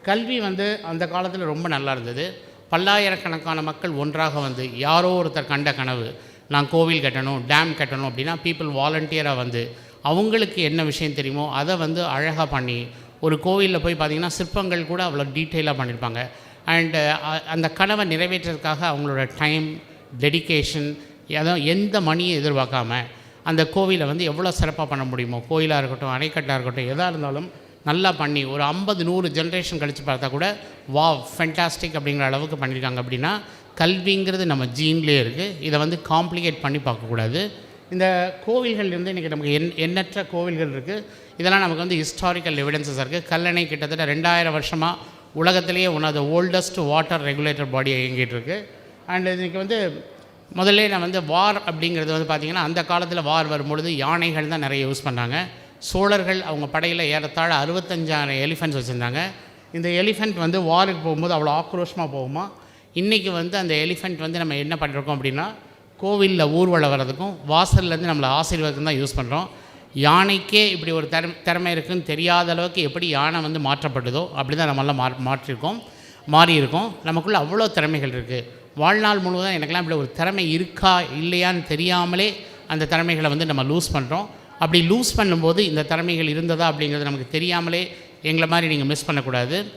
கல்வி வந்து அந்த காலத்தில் ரொம்ப நல்லா இருந்தது. பல்லாயிரக்கணக்கான மக்கள் ஒன்றாக வந்து யாரோ ஒருத்தர் கண்ட கனவு, நான் கோவில் கட்டணும், டேம் கட்டணும் அப்படின்னா பீப்புள் வாலண்டியராக வந்து அவங்களுக்கு என்ன விஷயம் தெரியுமோ அதை வந்து அழகாக பண்ணி, ஒரு கோவிலில் போய் பார்த்திங்கன்னா சிற்பங்கள் கூட அவ்வளோ டீட்டெயிலாக பண்ணியிருப்பாங்க. அண்டு அந்த கனவை நிறைவேற்றுறதுக்காக அவங்களோட டைம், டெடிகேஷன், எந்த மணியும் எதிர்பார்க்காம அந்த கோவிலை வந்து எவ்வளோ சிறப்பாக பண்ண முடியுமோ, கோயிலாக இருக்கட்டும், அணைக்கட்டாக இருக்கட்டும், எதாக இருந்தாலும் நல்லா பண்ணி ஒரு 50-100 ஜென்ரேஷன் கழித்து பார்த்தா கூட வா ஃபென்டாஸ்டிக் அப்படிங்கிற அளவுக்கு பண்ணியிருக்காங்க. அப்படின்னா கல்விங்கிறது நம்ம ஜீன்லேயே இருக்குது. இதை வந்து காம்ப்ளிகேட் பண்ணி பார்க்கக்கூடாது. இந்த கோவில்கள் வந்து இன்றைக்கி நமக்கு எண்ணற்ற கோவில்கள் இருக்குது. இதெல்லாம் நமக்கு வந்து ஹிஸ்டாரிக்கல் எவிடன்சஸ் இருக்குது. கல்லணை கிட்டத்தட்ட 2000 வருஷமாக உலகத்திலேயே one of the oldest water regulator பாடியை இயங்கிட்டுருக்கு. அண்ட் இன்றைக்கி வந்து முதல்ல நான் வந்து வார் அப்படிங்கிறது வந்து பார்த்திங்கன்னா அந்த காலத்தில் வார் வரும்பொழுது யானைகள் தான் நிறைய யூஸ் பண்ணாங்க. சோழர்கள் அவங்க படையில் ஏறத்தாழ 65,000 எலிஃபெண்ட்ஸ் வச்சுருந்தாங்க. இந்த எலிஃபெண்ட் வந்து வாருக்கு போகும்போது அவ்வளோ ஆக்ரோஷமாக போகுமா. இன்றைக்கி வந்து அந்த எலிஃபெண்ட் வந்து நம்ம என்ன பண்ணிருக்கோம் அப்படின்னா கோவிலில் ஊர்வலம் வர்றதுக்கும் வாசல்லேருந்து நம்மளை ஆசீர்வாதத்துக்கும் தான் யூஸ் பண்ணுறோம். யானைக்கே இப்படி ஒரு திறமை இருக்குதுன்னு தெரியாத அளவுக்கு எப்படி யானை வந்து மாற்றப்பட்டதோ அப்படி தான் நம்மளாம் மாறியிருக்கோம். நமக்குள்ளே அவ்வளோ திறமைகள் இருக்குது. வாழ்நாள் முழுவதும் எனக்கெல்லாம் இப்படி ஒரு திறமை இருக்கா இல்லையான்னு தெரியாமலே அந்த திறமைகளை வந்து நம்ம லூஸ் பண்ணுறோம். அப்படி லூஸ் பண்ணும்போது இந்த திறமைகள் இருந்ததா அப்படிங்கிறது நமக்கு தெரியாமலே எங்களை மாதிரி நீங்கள் மிஸ் பண்ணக்கூடாது.